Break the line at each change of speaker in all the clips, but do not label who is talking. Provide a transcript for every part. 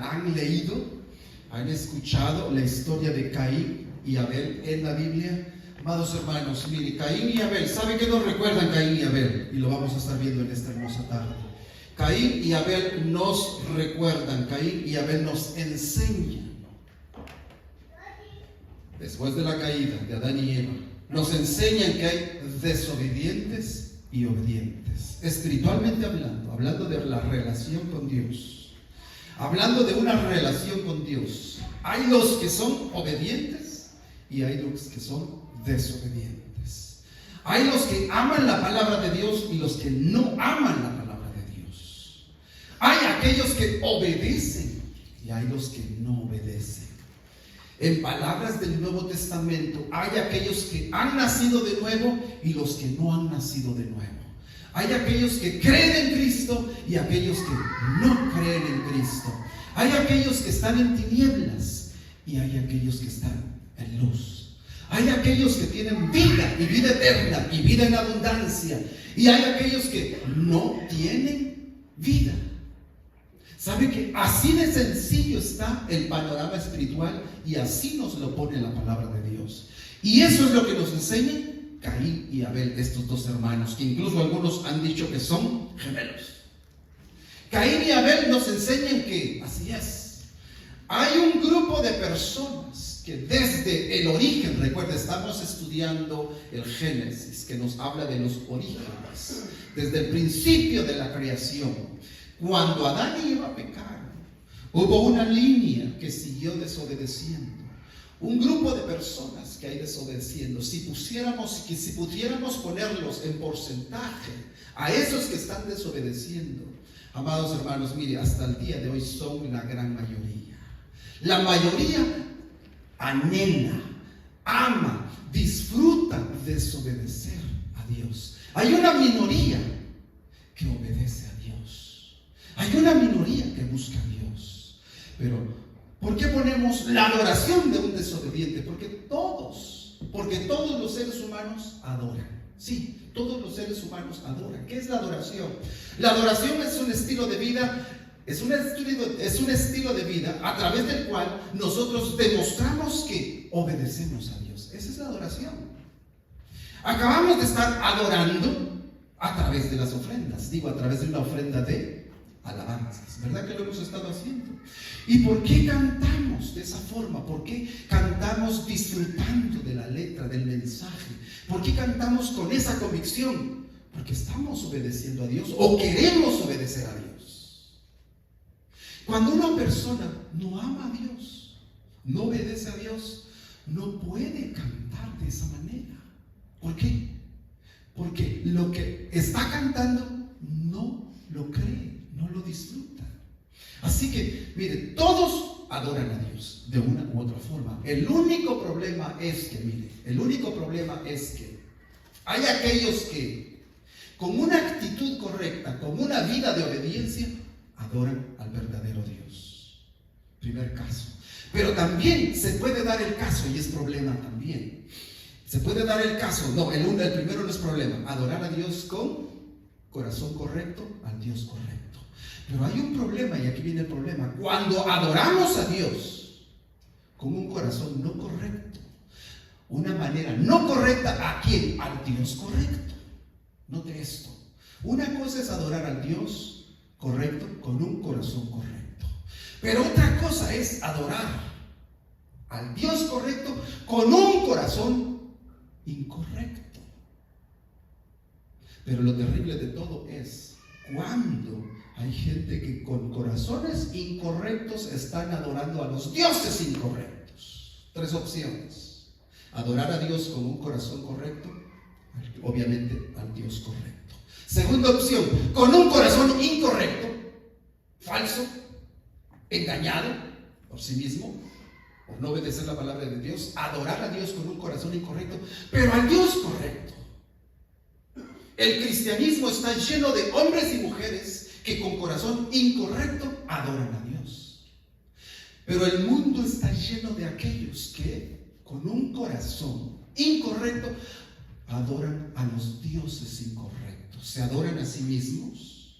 han leído, han escuchado la historia de Caín y Abel en la Biblia. Amados hermanos, mire, Caín y Abel, ¿sabe qué nos recuerdan Caín y Abel? Y lo vamos a estar viendo en esta hermosa tarde. Caín y Abel nos recuerdan, Caín y Abel nos enseñan. Después de la caída de Adán y Eva, nos enseñan que hay desobedientes y obedientes. Espiritualmente hablando de la relación con Dios, hablando de una relación con Dios, hay los que son obedientes y hay los que son desobedientes. Hay los que aman la palabra de Dios y los que no aman la palabra de Dios. Hay aquellos que obedecen y hay los que no obedecen. En palabras del Nuevo Testamento, hay aquellos que han nacido de nuevo y los que no han nacido de nuevo. Hay aquellos que creen en Cristo y aquellos que no creen en Cristo. Hay aquellos que están en tinieblas y hay aquellos que están en luz. Hay aquellos que tienen vida y vida eterna y vida en abundancia. Y hay aquellos que no tienen vida. ¿Sabe que así de sencillo está el panorama espiritual? Y así nos lo pone la palabra de Dios. Y eso es lo que nos enseñan Caín y Abel, estos dos hermanos, que incluso algunos han dicho que son gemelos. Caín y Abel nos enseñan que así es. Hay un grupo de personas que desde el origen, recuerda, estamos estudiando el Génesis, que nos habla de los orígenes, desde el principio de la creación. Cuando Adán y Eva pecaron, hubo una línea que siguió desobedeciendo. Un grupo de personas que hay desobedeciendo. Si pudiéramos ponerlos en porcentaje a esos que están desobedeciendo, amados hermanos, mire, hasta el día de hoy son la gran mayoría. La mayoría anhela, ama, disfruta desobedecer a Dios. Hay una minoría que obedece a Dios. Hay una minoría que busca a Dios. Pero, ¿por qué ponemos la adoración de un desobediente? Porque todos los seres humanos adoran. Sí, todos los seres humanos adoran. ¿Qué es la adoración? La adoración es un estilo de vida, es un estilo de vida a través del cual nosotros demostramos que obedecemos a Dios. Esa es la adoración. Acabamos de estar adorando a través de las ofrendas. Digo, a través de una ofrenda de alabanzas, ¿verdad que lo hemos estado haciendo? ¿Y por qué cantamos de esa forma? ¿Por qué cantamos disfrutando de la letra, del mensaje? ¿Por qué cantamos con esa convicción? Porque estamos obedeciendo a Dios o queremos obedecer a Dios. Cuando una persona no ama a Dios, no obedece a Dios, no puede cantar de esa manera. ¿Por qué? Porque lo que está cantando no lo cree, no lo disfruta. Así que, mire, todos adoran a Dios de una u otra forma. El único problema es que hay aquellos que, con una actitud correcta, con una vida de obediencia, adoran al verdadero Dios. Primer caso. Pero también se puede dar el caso, y es problema también. Se puede dar el caso, el primero no es problema, adorar a Dios con corazón correcto, al Dios correcto. Pero hay un problema, y aquí viene el problema. Cuando adoramos a Dios con un corazón no correcto, una manera no correcta, ¿a quién? Al Dios correcto. Note esto. Una cosa es adorar al Dios correcto con un corazón correcto. Pero otra cosa es adorar al Dios correcto con un corazón incorrecto. Pero lo terrible de todo es cuando hay gente que con corazones incorrectos están adorando a los dioses incorrectos. Tres opciones: adorar a Dios con un corazón correcto, obviamente al Dios correcto. Segunda opción, con un corazón incorrecto, falso, engañado por sí mismo, por no obedecer la palabra de Dios, adorar a Dios con un corazón incorrecto, pero al Dios correcto. El cristianismo está lleno de hombres y mujeres que con corazón incorrecto adoran a Dios. Pero el mundo está lleno de aquellos que con un corazón incorrecto adoran a los dioses incorrectos. Se adoran a sí mismos,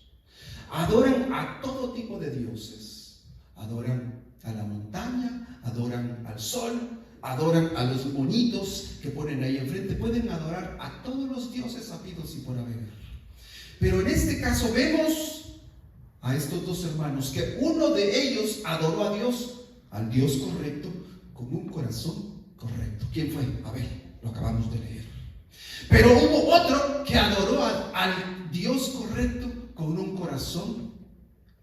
adoran a todo tipo de dioses, Adoran a la montaña, adoran al sol, adoran a los monitos que ponen ahí enfrente. Pueden adorar a todos los dioses habidos y por haber. Pero en este caso vemos a estos dos hermanos que uno de ellos adoró a Dios, al Dios correcto, con un corazón correcto. ¿Quién fue? Abel, lo acabamos de leer. Pero hubo otro que adoró al Dios correcto con un corazón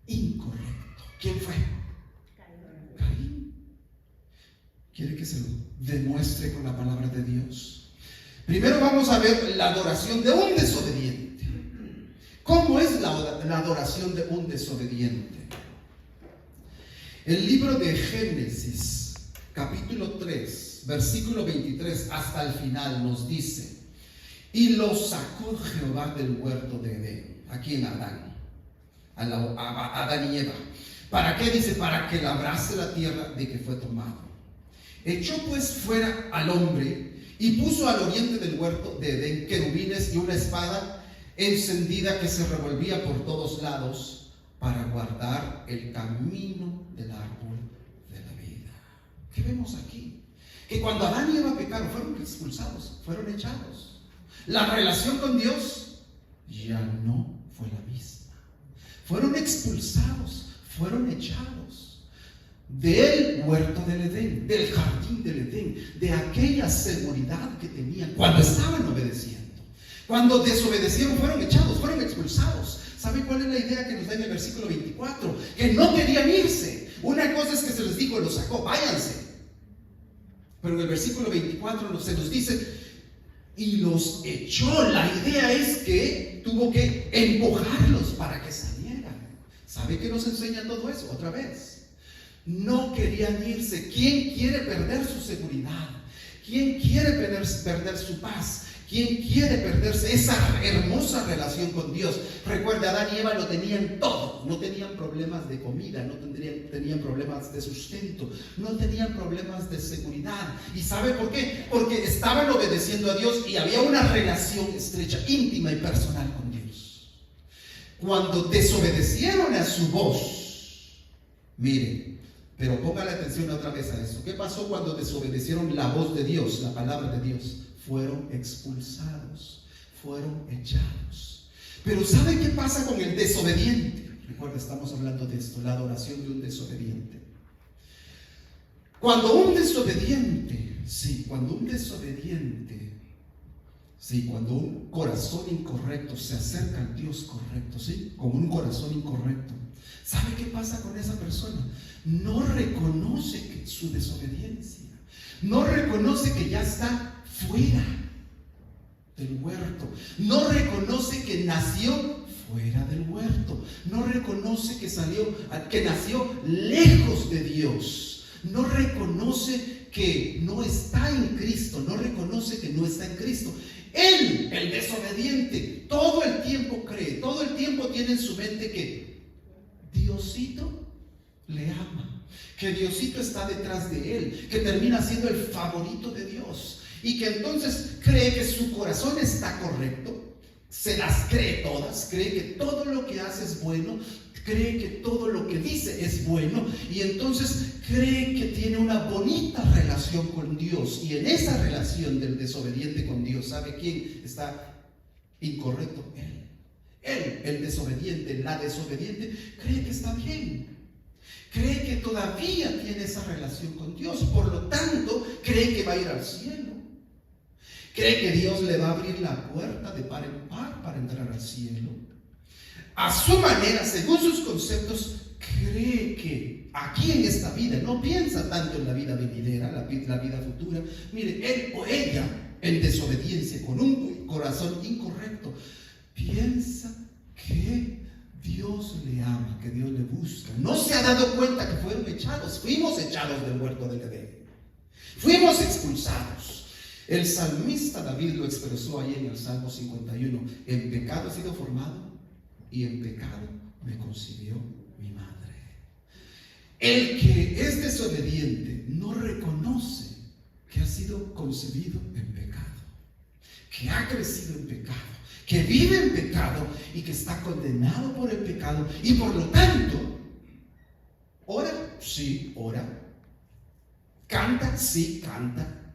incorrecto. ¿Quién fue? Caín. ¿Quiere que se lo demuestre con la palabra de Dios? Primero vamos a ver la adoración de un desobediente. ¿Cómo es la adoración de un desobediente? El libro de Génesis, capítulo 3, versículo 23 hasta el final nos dice: y los sacó Jehová del huerto de Edén. Aquí en Adán, a Adán y Eva. ¿Para qué? Dice: para que labrase la tierra de que fue tomado. Echó pues fuera al hombre y puso al oriente del huerto de Edén querubines y una espada encendida que se revolvía por todos lados para guardar el camino del árbol de la vida. ¿Qué vemos aquí? Que cuando Adán y Eva pecaron, fueron expulsados, fueron echados. La relación con Dios ya no fue la misma. Fueron expulsados, fueron echados del huerto del Edén, del jardín del Edén, de aquella seguridad que tenían cuando estaban obedeciendo. Cuando desobedecieron, fueron echados, fueron expulsados. ¿Saben cuál es la idea que nos da en el versículo 24? Que no querían irse. Una cosa es que se les dijo, los sacó, váyanse. Pero en el versículo 24 se nos dice: y los echó. La idea es que tuvo que empujarlos para que salieran. ¿Sabe qué nos enseña todo eso? Otra vez, no querían irse. ¿Quién quiere perder su seguridad? ¿Quién quiere perder su paz? ¿Quién quiere perderse esa hermosa relación con Dios? Recuerda, Adán y Eva lo tenían todo. No tenían problemas de comida, no tenían problemas de sustento, no tenían problemas de seguridad. ¿Y sabe por qué? Porque estaban obedeciendo a Dios y había una relación estrecha, íntima y personal con Dios. Cuando desobedecieron a su voz, miren, pero póngale atención otra vez a eso. ¿Qué pasó cuando desobedecieron la voz de Dios, la palabra de Dios? Fueron expulsados, fueron echados. Pero ¿sabe qué pasa con el desobediente? Recuerda, estamos hablando de esto, la adoración de un desobediente. Cuando un desobediente, cuando un corazón incorrecto se acerca al Dios correcto, con un corazón incorrecto, ¿sabe qué pasa con esa persona? No reconoce su desobediencia, no reconoce que ya está fuera del huerto, no reconoce que nació fuera del huerto, no reconoce que nació lejos de Dios, no reconoce que no está en Cristo, no reconoce que no está en Cristo. Él, el desobediente, todo el tiempo cree, todo el tiempo tiene en su mente que Diosito le ama, que Diosito está detrás de él, que termina siendo el favorito de Dios. Y que entonces cree que su corazón está correcto, se las cree todas, cree que todo lo que hace es bueno, cree que todo lo que dice es bueno, y entonces cree que tiene una bonita relación con Dios. Y en esa relación del desobediente con Dios, ¿sabe quién está incorrecto? Él, el desobediente, la desobediente, cree que está bien. Cree que todavía tiene esa relación con Dios, por lo tanto, cree que va a ir al cielo. Cree que Dios le va a abrir la puerta de par en par para entrar al cielo. A su manera, según sus conceptos, cree que aquí en esta vida, no piensa tanto en la vida venidera, la vida futura. Mire, él o ella, en desobediencia, con un corazón incorrecto, piensa que Dios le ama, que Dios le busca. No se ha dado cuenta que fueron echados, fuimos echados del huerto del Edén, fuimos expulsados. El salmista David lo expresó ahí en el Salmo 51: en pecado he sido formado y en pecado me concibió mi madre. El que es desobediente no reconoce que ha sido concebido en pecado, que ha crecido en pecado, que vive en pecado y que está condenado por el pecado, y por lo tanto ora Sí, ora. ¿Canta? Sí, canta.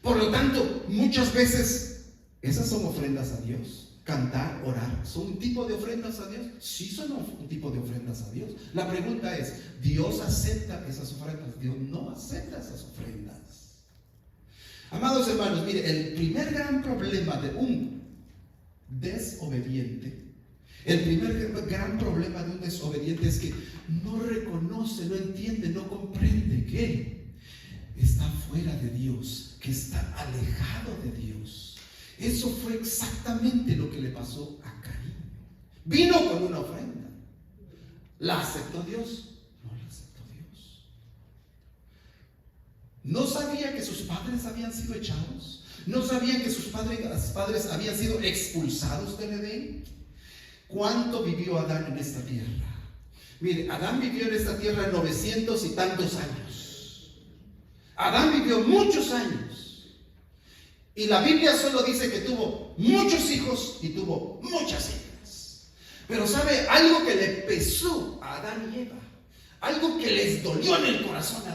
Por lo tanto, muchas veces esas son ofrendas a Dios. Cantar, orar, ¿son un tipo de ofrendas a Dios? Sí, son un tipo de ofrendas a Dios. La pregunta es, ¿Dios acepta esas ofrendas? Dios no acepta esas ofrendas. Amados hermanos, mire, el primer gran problema de un desobediente, el primer gran problema de un desobediente es que no reconoce, no entiende, no comprende que está fuera de Dios, que está alejado de Dios. Eso fue exactamente lo que le pasó a Caín. Vino con una ofrenda. ¿La aceptó Dios? No la aceptó Dios. ¿No sabía que sus padres habían sido echados? ¿No sabía que sus padres habían sido expulsados del Edén? ¿Cuánto vivió Adán en esta tierra? Mire, Adán vivió en esta tierra 900 y tantos años. Adán vivió muchos años. Y la Biblia solo dice que tuvo muchos hijos y tuvo muchas hijas. Pero ¿sabe? Algo que le pesó a Adán y Eva, algo que les dolió en el corazón a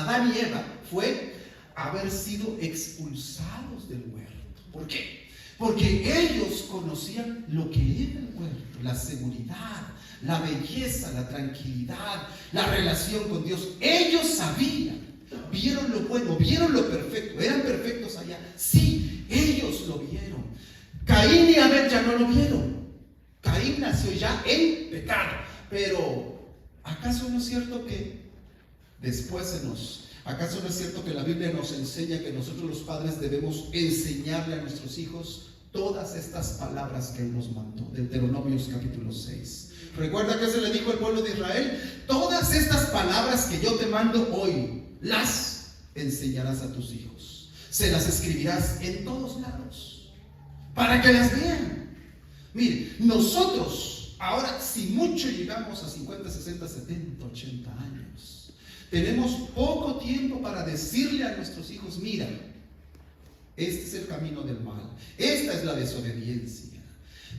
Adán y Eva, fue haber sido expulsados del huerto. ¿Por qué? Porque ellos conocían lo que era el huerto, la seguridad, la belleza, la tranquilidad, la relación con Dios. Ellos sabían. Vieron lo bueno, vieron lo perfecto. ¿Eran perfectos allá? Sí, ellos lo vieron. Caín y Abel ya no lo vieron. Caín nació ya en pecado. Pero ¿acaso no es cierto que acaso no es cierto que la Biblia nos enseña que nosotros los padres debemos enseñarle a nuestros hijos todas estas palabras que Él nos mandó? Deuteronomios capítulo 6. ¿Recuerda que se le dijo al pueblo de Israel? Todas estas palabras que yo te mando hoy, las enseñarás a tus hijos. Se las escribirás en todos lados para que las vean. Mire, nosotros ahora, si mucho llegamos a 50, 60, 70, 80 años, tenemos poco tiempo para decirle a nuestros hijos: mira, este es el camino del mal, esta es la desobediencia.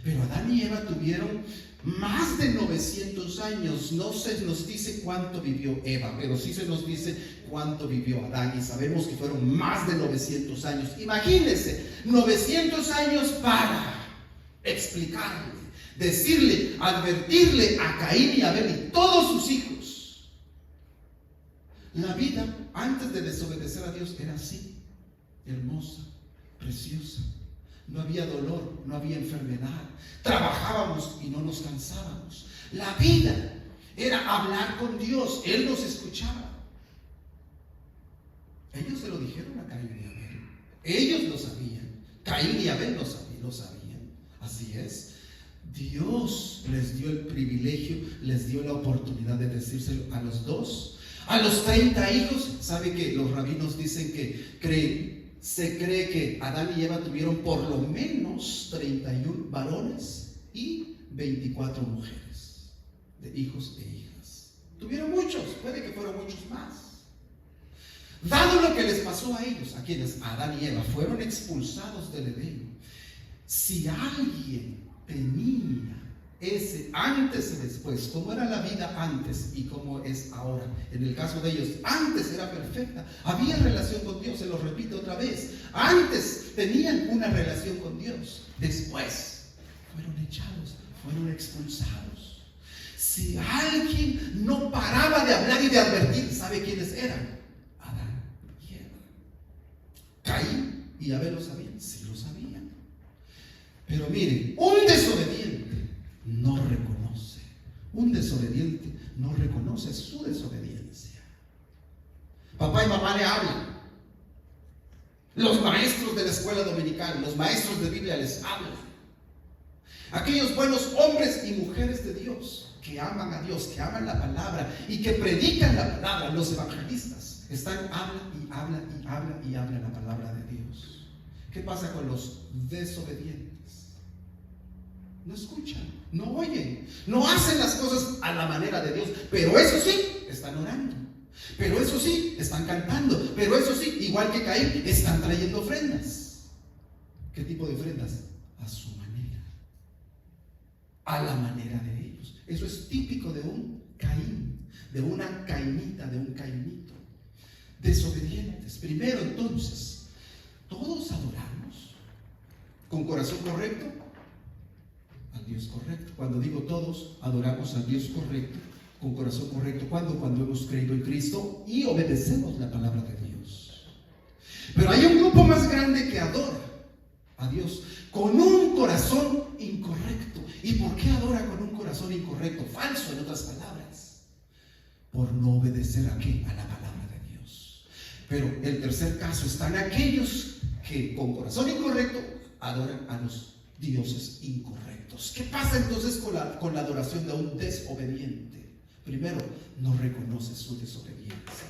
Pero Adán y Eva tuvieron más de 900 años. No se nos dice cuánto vivió Eva, pero sí se nos dice cuánto vivió Adán, y sabemos que fueron más de 900 años. Imagínense, 900 años para explicarle, decirle, advertirle a Caín y Abel y todos sus hijos. La vida antes de desobedecer a Dios era así, hermosa, preciosa. No había dolor, no había enfermedad. Trabajábamos y no nos cansábamos. La vida era hablar con Dios. Él nos escuchaba. Ellos se lo dijeron a Caín y Abel. Ellos lo sabían. Caín y Abel lo sabían. Así es. Dios les dio el privilegio, les dio la oportunidad de decírselo a los dos. A los 30 hijos. ¿Sabe que los rabinos dicen que se cree que Adán y Eva tuvieron por lo menos 31 varones y 24 mujeres, de hijos e hijas? Tuvieron muchos, puede que fueron muchos más. Dado lo que les pasó a ellos, a quienes Adán y Eva fueron expulsados del Edén, si alguien tenía ese antes y después, cómo era la vida antes y cómo es ahora. En el caso de ellos, antes era perfecta, había relación con Dios. Se lo repito otra vez: antes tenían una relación con Dios, después fueron echados, fueron expulsados. Si alguien no paraba de hablar y de advertir, ¿sabe quiénes eran? Adán y Eva. Caín y Abel lo sabían, sí lo sabían. Pero miren, un desobediente no reconoce. Un desobediente no reconoce su desobediencia. Papá y mamá le hablan. Los maestros de la escuela dominical, los maestros de Biblia les hablan. Aquellos buenos hombres y mujeres de Dios que aman a Dios, que aman la palabra y que predican la palabra, los evangelistas, hablan la palabra de Dios. ¿Qué pasa con los desobedientes? No escuchan, no oyen, no hacen las cosas a la manera de Dios. Pero eso sí, están orando. Pero eso sí, están cantando. Pero eso sí, igual que Caín, están trayendo ofrendas. ¿Qué tipo de ofrendas? A su manera, a la manera de ellos. Eso es típico de un Caín, de una cainita, de un cainito. Desobedientes. Primero, entonces, todos adoramos con corazón correcto al Dios correcto. Cuando digo todos, adoramos al Dios correcto, con corazón correcto. Cuando hemos creído en Cristo y obedecemos la palabra de Dios. Pero hay un grupo más grande que adora a Dios con un corazón incorrecto. ¿Y por qué adora con un corazón incorrecto? Falso, en otras palabras. Por no obedecer ¿a qué? A la palabra de Dios. Pero el tercer caso están aquellos que con corazón incorrecto adoran a los dioses incorrectos. ¿Qué pasa entonces con la adoración de un desobediente? Primero, no reconoce su desobediencia.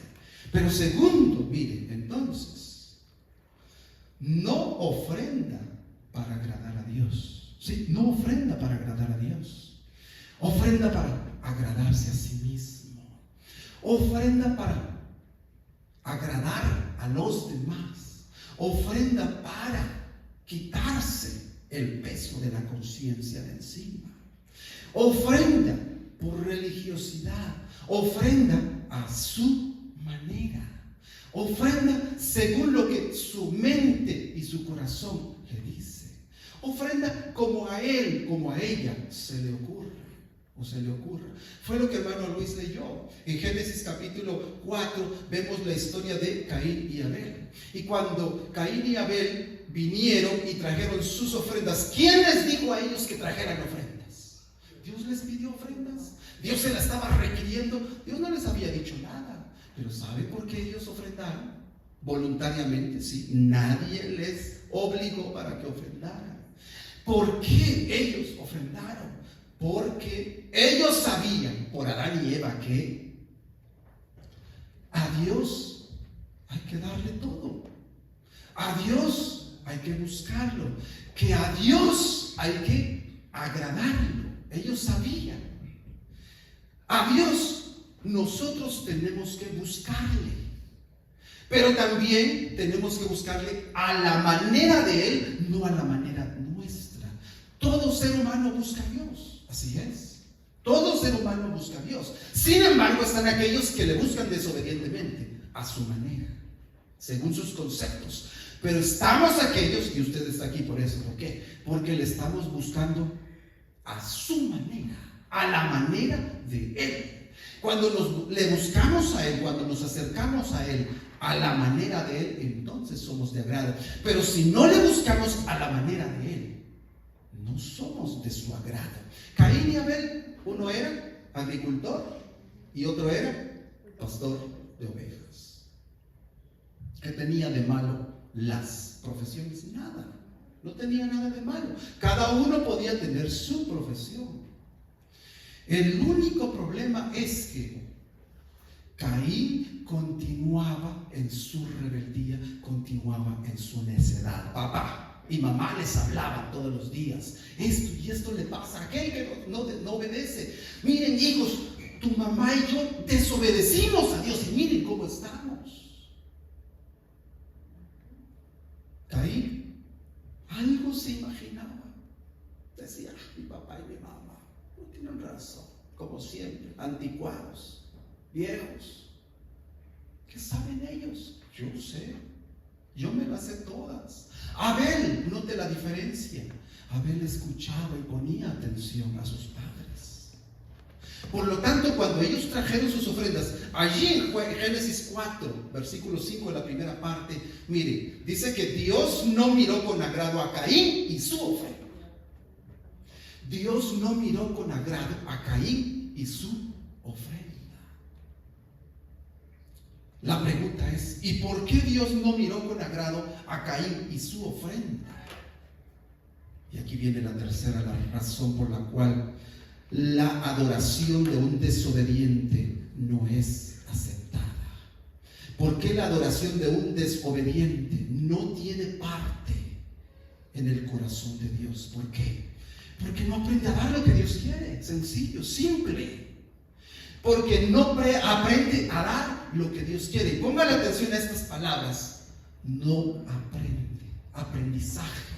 Pero segundo, miren, entonces, no ofrenda para agradar a Dios. Sí, no ofrenda para agradar a Dios. Ofrenda para agradarse a sí mismo. Ofrenda para agradar a los demás. Ofrenda para quitarse el peso de la conciencia de encima. Ofrenda por religiosidad. Ofrenda a su manera. Ofrenda según lo que su mente y su corazón le dice. Ofrenda como a él, como a ella se le ocurra o se le ocurra. Fue lo que hermano Luis leyó. En Génesis capítulo 4 vemos la historia de Caín y Abel. Y cuando Caín y Abel vinieron y trajeron sus ofrendas, ¿quién les dijo a ellos que trajeran ofrendas? Dios les pidió ofrendas. Dios se las estaba requiriendo. Dios no les había dicho nada. Pero ¿sabe por qué ellos ofrendaron? Voluntariamente, sí. Nadie les obligó para que ofrendaran. ¿Por qué ellos ofrendaron? Porque ellos sabían, por Adán y Eva, que a Dios hay que darle todo. A Dios hay que buscarlo. Que a Dios hay que agradarlo. Ellos sabían. A Dios nosotros tenemos que buscarle. Pero también tenemos que buscarle a la manera de Él, no a la manera nuestra. Todo ser humano busca a Dios, así es. Todo ser humano busca a Dios. Sin embargo, están aquellos que le buscan desobedientemente, a su manera, según sus conceptos. Pero estamos aquellos, y usted está aquí por eso. ¿Por qué? Porque le estamos buscando a su manera, a la manera de Él. Cuando le buscamos a Él, cuando nos acercamos a Él, a la manera de Él, entonces somos de agrado. Pero si no le buscamos a la manera de Él, no somos de su agrado. Caín y Abel, uno era agricultor y otro era pastor de ovejas. ¿Qué tenía de malo las profesiones? Nada, no tenía nada de malo. Cada uno podía tener su profesión. El único problema es que Caín continuaba en su rebeldía, continuaba en su necedad. Papá y mamá les hablaban todos los días. Esto y esto le pasa a aquel que no obedece. Miren, hijos, tu mamá y yo desobedecimos a Dios y miren cómo estamos. Caín algo se imaginaba. Decía, mi papá y mi mamá no tienen razón, como siempre, anticuados, viejos. ¿Qué saben ellos? Yo sé, yo me las sé todas. Abel, note la diferencia. Abel escuchaba y ponía atención a sus padres. Por lo tanto, cuando ellos trajeron sus ofrendas, allí en Génesis 4, versículo 5, en la primera parte, mire, dice que Dios no miró con agrado a Caín y su ofrenda. Dios no miró con agrado a Caín y su ofrenda. La pregunta es, ¿y por qué Dios no miró con agrado a Caín y su ofrenda? Y aquí viene la tercera, la razón por la cual la adoración de un desobediente no es aceptada. ¿Por qué la adoración de un desobediente no tiene parte en el corazón de Dios? ¿Por qué? Porque no aprende a dar lo que Dios quiere. Sencillo, simple. Porque no aprende a dar lo que Dios quiere. Y póngale atención a estas palabras. No aprende. Aprendizaje.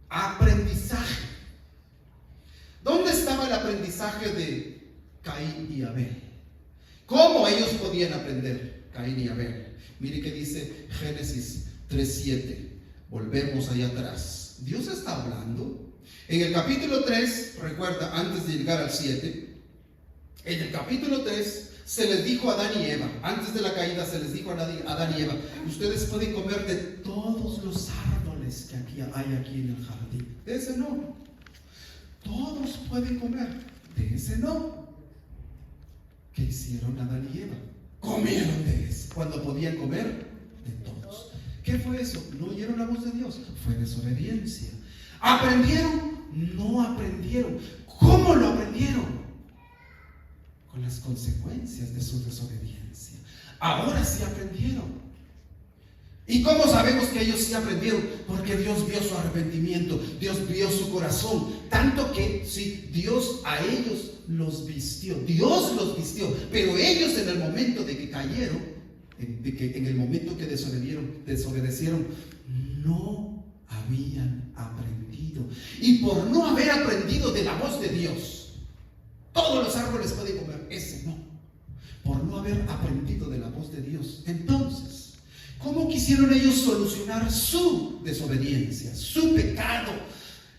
Aprendizaje. ¿Dónde estaba el aprendizaje de Caín y Abel. ¿Cómo ellos podían aprender? Caín y Abel. Mire que dice Génesis 3:7. Volvemos allá atrás. Dios está hablando. En el capítulo 3, recuerda, antes de llegar al 7, en el capítulo 3 se les dijo a Adán y Eva, antes de la caída se les dijo a Adán y Eva, ustedes pueden comer de todos los árboles que hay aquí en el jardín. De ese no. Todos pueden comer. De ese no. ¿Qué hicieron Adán y Eva? Comieron de ese. Cuando podían comer de todos. ¿Qué fue eso? No oyeron la voz de Dios. Fue desobediencia. ¿Aprendieron? No aprendieron. ¿Cómo lo aprendieron? Con las consecuencias de su desobediencia. Ahora sí aprendieron. ¿Y cómo sabemos que ellos sí aprendieron? Porque Dios vio su arrepentimiento, Dios vio su corazón, tanto que sí, Dios a ellos los vistió, Dios los vistió, pero ellos en el momento de que cayeron, en el momento que desobedecieron, no habían aprendido. Y por no haber aprendido de la voz de Dios, todos los árboles pueden comer, ese no. Por no haber aprendido de la voz de Dios, entonces, ¿cómo quisieron ellos solucionar su desobediencia, su pecado,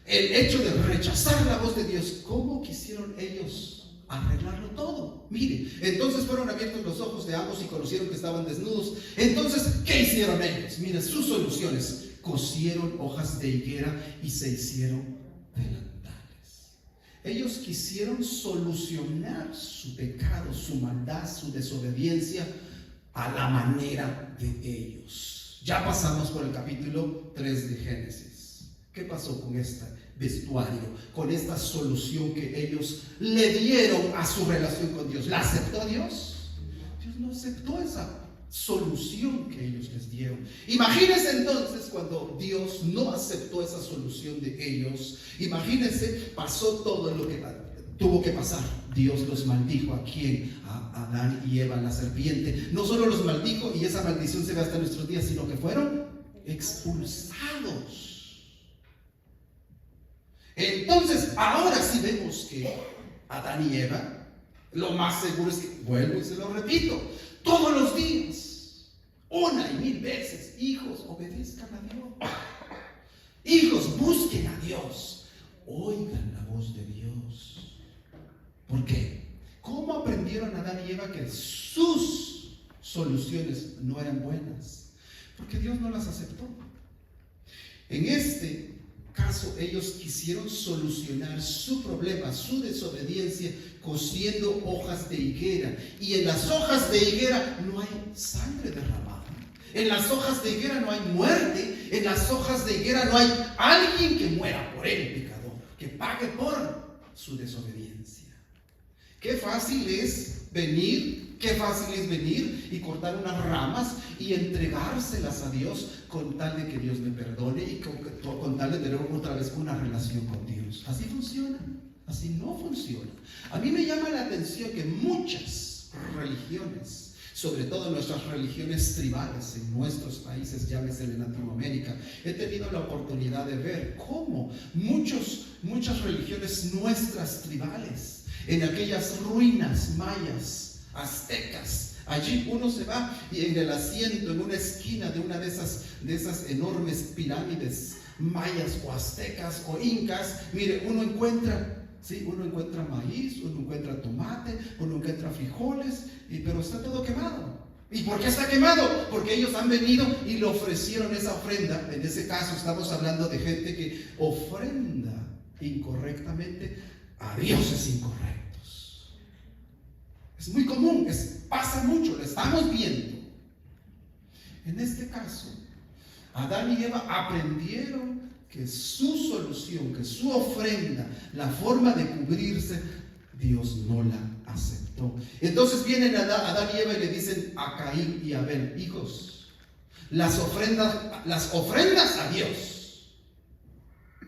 el hecho de rechazar la voz de Dios? ¿Cómo quisieron ellos arreglarlo todo? Mire, entonces fueron abiertos los ojos de ambos y conocieron que estaban desnudos. Entonces, ¿qué hicieron ellos? Mire, sus soluciones. Cosieron hojas de higuera y se hicieron delantales. Ellos quisieron solucionar su pecado, su maldad, su desobediencia a la manera de ellos. Ya pasamos por el capítulo 3 de Génesis. ¿Qué pasó con este vestuario, con esta solución que ellos le dieron a su relación con Dios? ¿La aceptó Dios? Dios no aceptó esa solución que ellos les dieron. Imagínense entonces cuando Dios no aceptó esa solución de ellos. Imagínense, pasó todo lo que tuvo que pasar. Dios los maldijo. ¿A quién? A Adán y Eva, la serpiente. No solo los maldijo, y esa maldición se ve hasta nuestros días, sino que fueron expulsados. Entonces, ahora sí vemos que Adán y Eva, lo más seguro es que, vuelvo y se lo repito, todos los días, 1 y 1000 veces, hijos, obedezcan a Dios. Hijos, busquen a Dios. Oigan la voz de Dios. ¿Por qué? ¿Cómo aprendieron Adán y Eva que sus soluciones no eran buenas? Porque Dios no las aceptó. En este caso, ellos quisieron solucionar su problema, su desobediencia, cosiendo hojas de higuera. Y en las hojas de higuera no hay sangre derramada. En las hojas de higuera no hay muerte. En las hojas de higuera no hay alguien que muera por el pecador, que pague por su desobediencia. Qué fácil es venir y cortar unas ramas y entregárselas a Dios con tal de que Dios me perdone y con tal de tener otra vez una relación con Dios. Así funciona, así no funciona. A mí me llama la atención que muchas religiones, sobre todo nuestras religiones tribales en nuestros países, llámese en Latinoamérica, he tenido la oportunidad de ver cómo muchas religiones nuestras tribales, en aquellas ruinas mayas, aztecas, allí uno se va y en el asiento, en una esquina de una de esas enormes pirámides mayas o aztecas o incas, mire, uno encuentra maíz, uno encuentra tomate, uno encuentra frijoles, pero está todo quemado. ¿Y por qué está quemado? Porque ellos han venido y le ofrecieron esa ofrenda. En ese caso estamos hablando de gente que ofrenda incorrectamente a dioses incorrectos. Es muy común, pasa mucho, lo estamos viendo. En este caso, Adán y Eva aprendieron que su solución, que su ofrenda, la forma de cubrirse, Dios no la aceptó. Entonces vienen Adán y Eva y le dicen a Caín y Abel: hijos, las ofrendas a Dios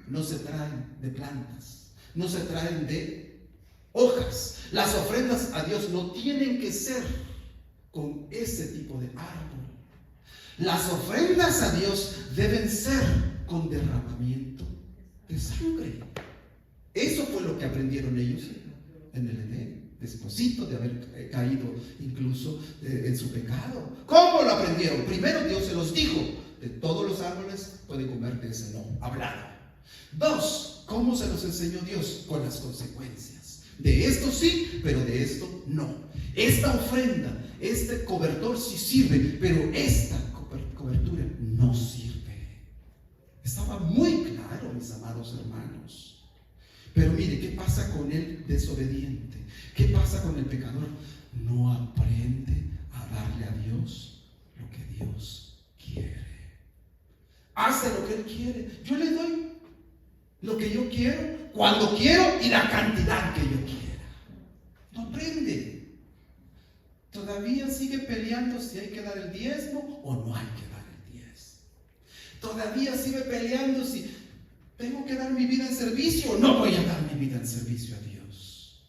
no se traen de plantas, no se traen de hojas. Las ofrendas a Dios no tienen que ser con ese tipo de árbol. Las ofrendas a Dios deben ser con derramamiento de sangre. Eso fue lo que aprendieron ellos en el Edén. despuesito de haber caído incluso en su pecado. ¿Cómo lo aprendieron? Primero, Dios se los dijo: de todos los árboles pueden comer de ese, no, hablado. 2, ¿cómo se los enseñó Dios? Con las consecuencias. De esto sí, pero de esto no. Esta ofrenda, este cobertor sí sirve, pero esta cobertura no sirve. Estaba muy claro, mis amados hermanos. Pero mire, ¿qué pasa con el desobediente? ¿Qué pasa con el pecador? No aprende a darle a Dios lo que Dios quiere. Hace lo que Él quiere. Yo le doy lo que yo quiero, cuando quiero y la cantidad que yo quiera. No aprende. Todavía sigue peleando si hay que dar el diezmo o no hay que dar el diezmo. Todavía sigue peleando si tengo que dar mi vida en servicio o no voy a dar mi vida en servicio a Dios.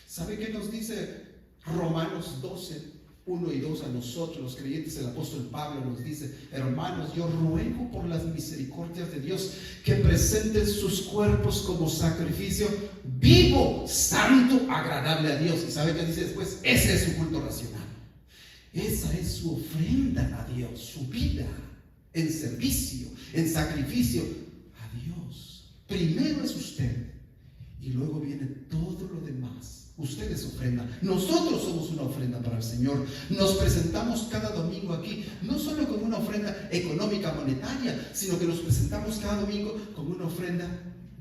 ¿Sabe qué nos dice Romanos 12, 1 y 2 a nosotros los creyentes? El apóstol Pablo nos dice: hermanos, yo ruego por las misericordias de Dios que presenten sus cuerpos como sacrificio vivo, santo, agradable a Dios. ¿Y sabe qué dice después? Ese es su culto racional. Esa es su ofrenda a Dios, su vida en servicio, en sacrificio a Dios. Primero es usted y luego viene todo lo demás. Usted es ofrenda. Nosotros somos una ofrenda para el Señor. Nos presentamos cada domingo aquí, no solo como una ofrenda económica, monetaria, sino que nos presentamos cada domingo como una ofrenda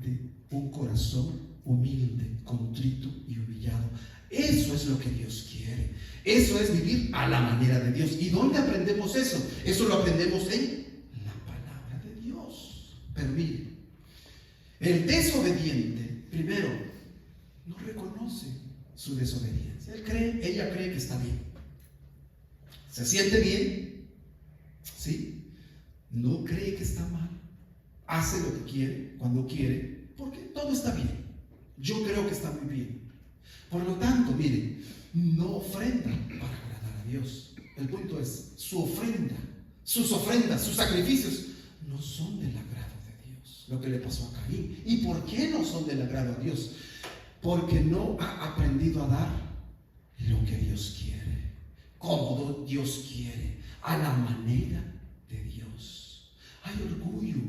de un corazón humilde, contrito y humillado. Eso es lo que Dios quiere. Eso es vivir a la manera de Dios. ¿Y dónde aprendemos eso? Eso lo aprendemos en la palabra de Dios. Pero mire, el desobediente, primero, no reconoce su desobediencia. Ella cree que está bien. Se siente bien, ¿sí? No cree que está mal. Hace lo que quiere, cuando quiere, porque todo está bien. Yo creo que está muy bien. Por lo tanto, mire, no ofrenda para agradar a Dios. El punto es, su ofrenda, sus ofrendas, sus sacrificios no son del agrado de Dios. Lo que le pasó a Caín. ¿Y por qué no son del agrado a Dios? Porque no ha aprendido a dar lo que Dios quiere, como Dios quiere, a la manera de Dios. Hay orgullo,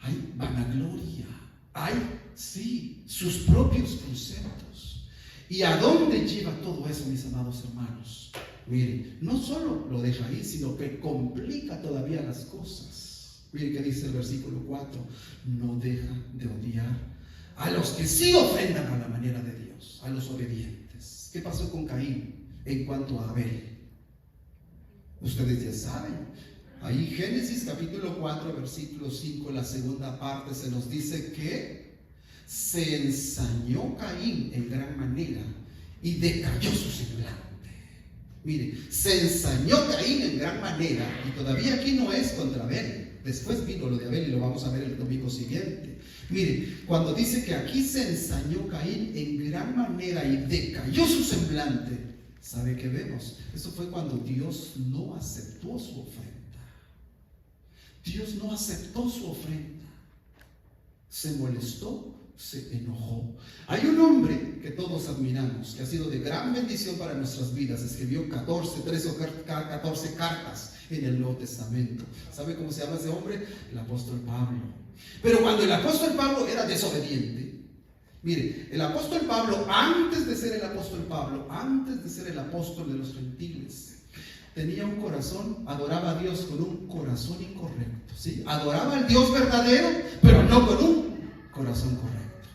hay vanagloria, hay, sí, sus propios conceptos. ¿Y a dónde lleva todo eso, mis amados hermanos? Mire, no solo lo deja ahí, sino que complica todavía las cosas. Mire qué dice el versículo 4: no deja de odiar a los que sí ofrendan a la manera de Dios, a los obedientes. ¿Qué pasó con Caín en cuanto a Abel? Ustedes ya saben. Ahí Génesis capítulo 4, versículo 5, la segunda parte, se nos dice que se ensañó Caín en gran manera y decayó su semblante. Mire, se ensañó Caín en gran manera, y todavía aquí no es contra Abel. Después vino lo de Abel y lo vamos a ver el domingo siguiente. Mire, cuando dice que aquí se ensañó Caín en gran manera y decayó su semblante, ¿sabe qué vemos? Eso fue cuando Dios no aceptó su ofrenda. Dios no aceptó su ofrenda. Se molestó, se enojó. Hay un hombre que todos admiramos, que ha sido de gran bendición para nuestras vidas. Escribió 13 o 14 cartas en el Nuevo Testamento. ¿Sabe cómo se llama ese hombre? El apóstol Pablo. Pero cuando el apóstol Pablo era desobediente, mire, el apóstol Pablo, antes de ser el apóstol Pablo, antes de ser el apóstol de los gentiles, tenía un corazón, adoraba a Dios con un corazón incorrecto, ¿sí? Adoraba al Dios verdadero, pero no con un corazón correcto.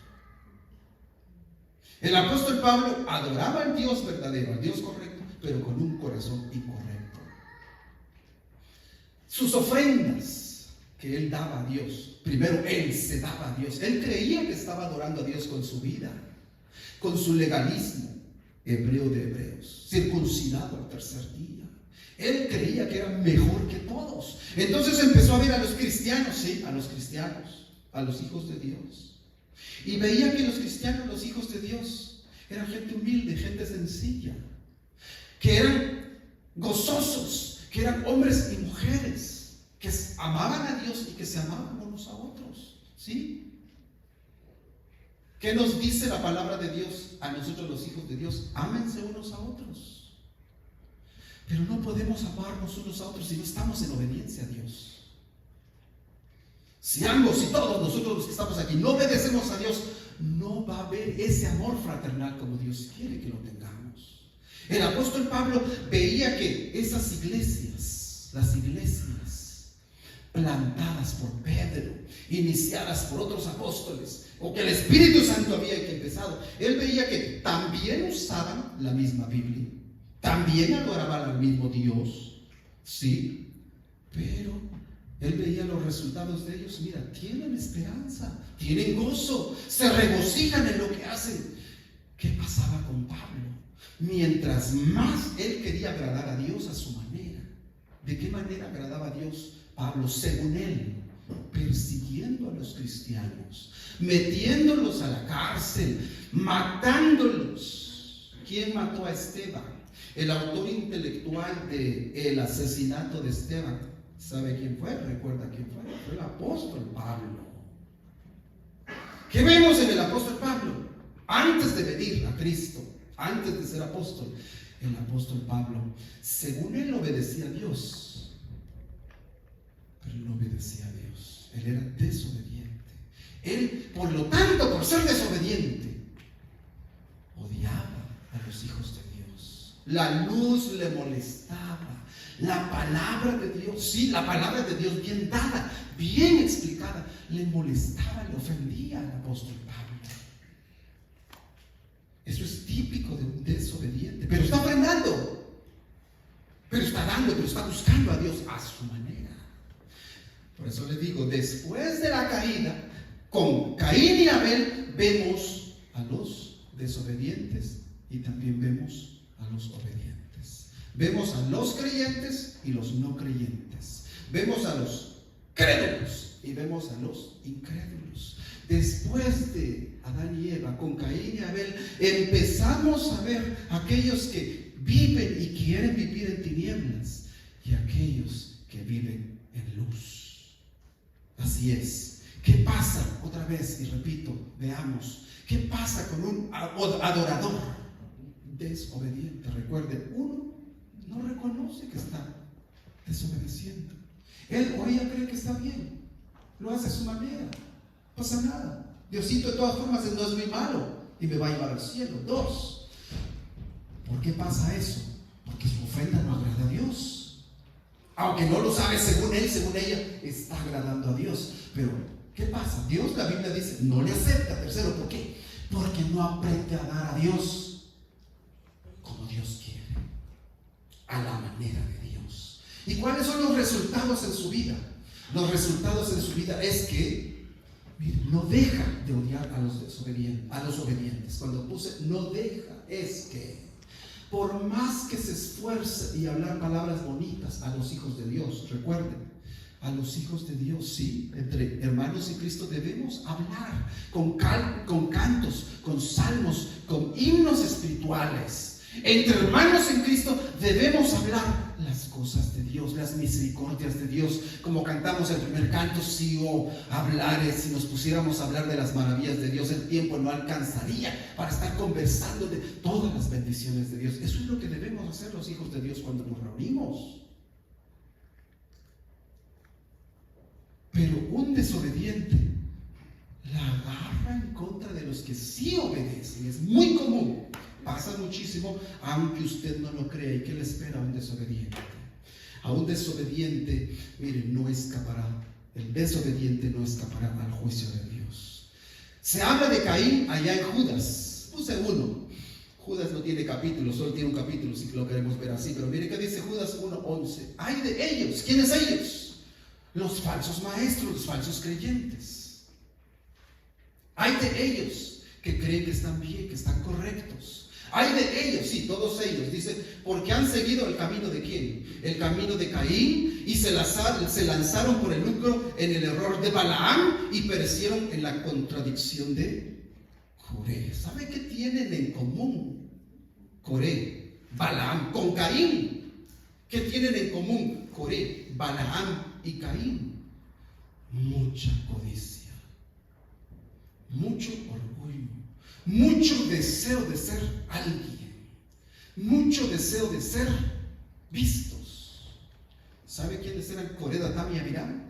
El apóstol Pablo adoraba al Dios verdadero, al Dios correcto, pero con un corazón incorrecto. Sus ofrendas que él daba a Dios, primero él se daba a Dios. Él creía que estaba adorando a Dios con su vida, con su legalismo, hebreo de hebreos, circuncidado al tercer día. Él creía que era mejor que todos. Entonces empezó a ver a los cristianos, sí, a los cristianos, a los hijos de Dios. Y veía que los cristianos, los hijos de Dios, eran gente humilde, gente sencilla, que eran gozosos, que eran hombres y mujeres, que amaban a Dios y que se amaban unos a otros, ¿sí? ¿Qué nos dice la palabra de Dios a nosotros los hijos de Dios? Ámense unos a otros. Pero no podemos amarnos unos a otros si no estamos en obediencia a Dios. Si ambos y todos nosotros los que estamos aquí no obedecemos a Dios, no va a haber ese amor fraternal como Dios quiere que lo tengamos. El apóstol Pablo veía que esas iglesias, las iglesias plantadas por Pedro, iniciadas por otros apóstoles, o que el Espíritu Santo había empezado, él veía que también usaban la misma Biblia, también adoraban al mismo Dios, sí, pero él veía los resultados de ellos. Mira, tienen esperanza, tienen gozo, se regocijan en lo que hacen. ¿Qué pasaba con Pablo? Mientras más él quería agradar a Dios a su manera. ¿De qué manera agradaba a Dios Pablo? Según él, persiguiendo a los cristianos, metiéndolos a la cárcel, matándolos. ¿Quién mató a Esteban? El autor intelectual del asesinato de Esteban. ¿Sabe quién fue? ¿Recuerda quién fue? Fue el apóstol Pablo. ¿Qué vemos en el apóstol Pablo? Antes de venir a Cristo, antes de ser apóstol, el apóstol Pablo, según él obedecía a Dios, pero no obedecía a Dios. Él era desobediente. Él, por lo tanto, por ser desobediente, odiaba a los hijos de Dios. La luz le molestaba. La palabra de Dios, sí, la palabra de Dios bien dada, bien explicada, le molestaba, le ofendía al apóstol Pablo. Eso es típico de un desobediente, pero está ofrendando, pero está dando, pero está buscando a Dios a su manera. Por eso le digo, después de la caída, con Caín y Abel, vemos a los desobedientes y también vemos a los obedientes. Vemos a los creyentes y los no creyentes. Vemos a los crédulos y vemos a los incrédulos. Después de Adán y Eva, con Caín y Abel, empezamos a ver aquellos que viven y quieren vivir en tinieblas y aquellos que viven en luz. Así es. ¿Qué pasa? Otra vez, y repito, veamos. ¿Qué pasa con un adorador desobediente? Recuerde, uno no reconoce que está desobedeciendo. Él o ella cree que está bien, lo hace a su manera, no pasa nada. Diosito de todas formas no es muy malo y me va a llevar al cielo. 2, ¿por qué pasa eso? Porque su ofrenda no agrada a Dios. Aunque no lo sabe, según él, según ella, está agradando a Dios. Pero, ¿qué pasa? Dios, la Biblia dice, no le acepta. 3, ¿por qué? Porque no aprende a dar a Dios como Dios quiere, a la manera de Dios. ¿Y cuáles son los resultados en su vida? Los resultados en su vida es que, mire, no deja de odiar a los desobedientes, a los obedientes. Cuando puse no deja, es que por más que se esfuerce y hablar palabras bonitas a los hijos de Dios, recuerden, a los hijos de Dios, sí, entre hermanos en Cristo debemos hablar con cantos, con salmos, con himnos espirituales. Entre hermanos en Cristo debemos hablar las cosas de Dios, las misericordias de Dios, como cantamos el primer canto. Si si nos pusiéramos a hablar de las maravillas de Dios, el tiempo no alcanzaría para estar conversando de todas las bendiciones de Dios. Eso es lo que debemos hacer los hijos de Dios cuando nos reunimos. Pero un desobediente la agarra en contra de los que sí obedecen. Es muy común. Pasa muchísimo, aunque usted no lo crea. ¿Y qué le espera a un desobediente? A un desobediente, mire, no escapará. El desobediente no escapará al juicio de Dios. Se habla de Caín allá en Judas. Puse 1. Judas no tiene capítulo, solo tiene un capítulo, si lo queremos ver así. Pero mire que dice Judas 1:11. Hay de ellos. ¿Quiénes ellos? Los falsos maestros, los falsos creyentes. Hay de ellos que creen que están bien, que están correctos. Hay de ellos, sí, todos ellos, dice, porque han seguido el camino de ¿quién? El camino de Caín, y se lanzaron por el lucro en el error de Balaam y perecieron en la contradicción de Coré. ¿Sabe qué tienen en común Coré, Balaam con Caín? ¿Qué tienen en común Coré, Balaam y Caín? Mucha codicia, mucho orgullo. mucho deseo de ser alguien, mucho deseo de ser vistos. ¿Sabe quiénes eran Coré, Datán y Abiram?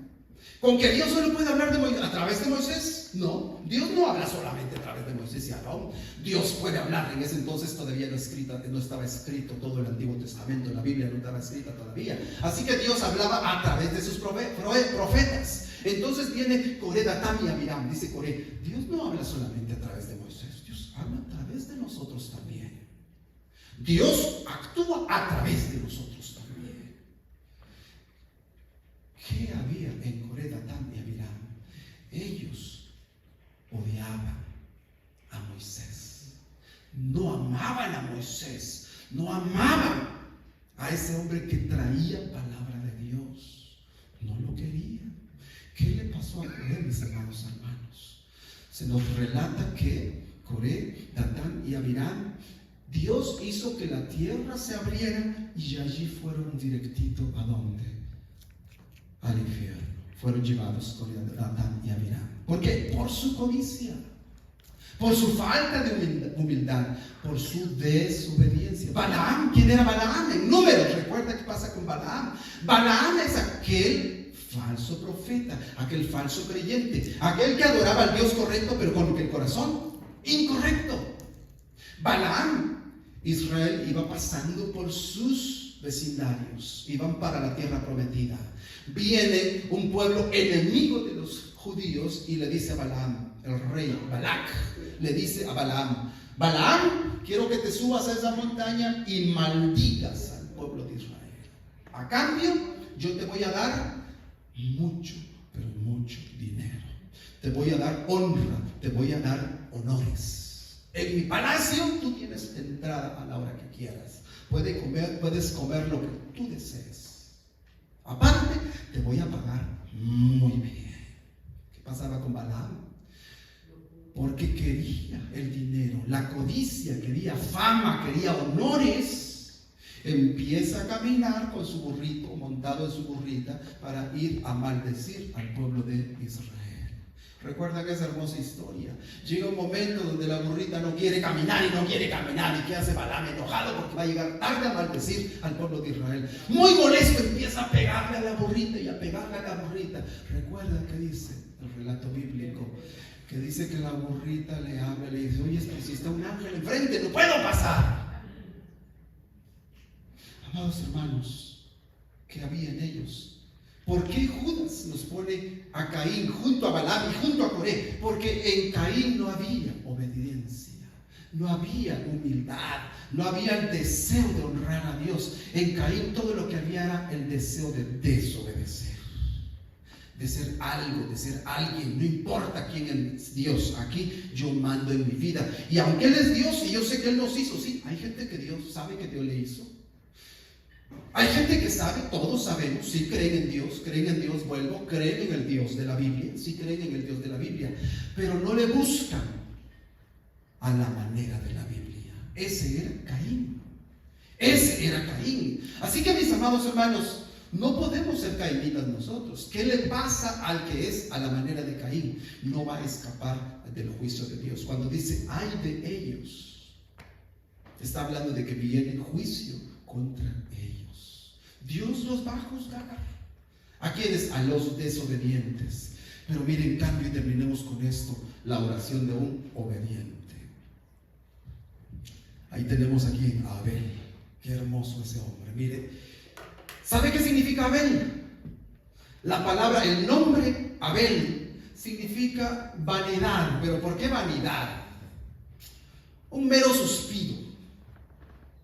¿Con que Dios solo puede hablar a través de Moisés? No, Dios no habla solamente a través de Moisés y Aarón. Dios puede hablar. En ese entonces todavía no estaba escrito todo el Antiguo Testamento, la Biblia no estaba escrita todavía. Así que Dios hablaba a través de sus profetas. Entonces viene Coré, Datán y Abiram. Dice Coré, Dios no habla solamente a través de Moisés, Dios habla a través de nosotros también. Dios actúa a través de nosotros también. ¿Qué había en Coré, Datán y Abiram? Ellos odiaban a Moisés, no amaban a Moisés, no amaban a ese hombre que traía palabra de Dios, no lo querían. ¿Qué le pasó a Coré, mis hermanos? Se nos relata que Coré, Datán y Abiram, Dios hizo que la tierra se abriera y allí fueron directito ¿a dónde? Al infierno. Fueron llevados Coré, Datán y Abiram. ¿Por qué? Por su codicia, por su falta de humildad, por su desobediencia. Balaam, ¿quién era Balaam? En Números, recuerda qué pasa con Balaam. Balaam es aquel falso profeta, aquel falso creyente, aquel que adoraba al Dios correcto, pero con el corazón incorrecto. Balaam, Israel iba pasando por sus vecindarios, iban para la tierra prometida. Viene un pueblo enemigo de los judíos y le dice a Balaam, el rey Balac, le dice a Balaam, Balaam, quiero que te subas a esa montaña y maldigas al pueblo de Israel. A cambio, yo te voy a dar mucho, pero mucho dinero. Te voy a dar honra, te voy a dar honores. En mi palacio tú tienes entrada a la hora que quieras. Puedes comer lo que tú desees. Aparte, te voy a pagar muy bien. ¿Qué pasaba con Balaam? Porque quería el dinero, la codicia, quería fama, quería honores. Empieza a caminar con su burrito, montado en su burrita, para ir a maldecir al pueblo de Israel. Recuerdan esa hermosa historia. Llega un momento donde la burrita no quiere caminar y no quiere caminar. ¿Y qué hace Balaam? Enojado porque va a llegar tarde a maldecir al pueblo de Israel. Muy molesto empieza a pegarle a la burrita y a pegarle a la burrita. ¿Recuerdan qué dice el relato bíblico? Que dice que la burrita le habla, le dice, oye, si está un ángel enfrente, no puedo pasar. Amados hermanos, ¿qué había en ellos? ¿Por qué Judas nos pone a Caín junto a Balaam y junto a Coré? Porque en Caín no había obediencia, no había humildad, no había el deseo de honrar a Dios. En Caín todo lo que había era el deseo de desobedecer, de ser algo, de ser alguien. No importa quién es Dios, aquí yo mando en mi vida. Y aunque Él es Dios y yo sé que Él nos hizo, sí, hay gente que Dios sabe que Dios le hizo. Hay gente que sabe, todos sabemos, sí creen en Dios, vuelvo, creen en el Dios de la Biblia, sí creen en el Dios de la Biblia, pero no le buscan a la manera de la Biblia. Ese era Caín. Así que, mis amados hermanos, no podemos ser caínitas nosotros. ¿Qué le pasa al que es a la manera de Caín? No va a escapar del juicio de Dios. Cuando dice, ay de ellos, está hablando de que viene juicio contra ellos. Dios los va a juzgar. ¿A quiénes? A los desobedientes. Pero miren, en cambio, y terminemos con esto, la oración de un obediente. Ahí tenemos aquí a Abel. Qué hermoso ese hombre. Mire, ¿sabe qué significa Abel? La palabra, el nombre Abel significa vanidad. ¿Pero por qué vanidad? Un mero suspiro.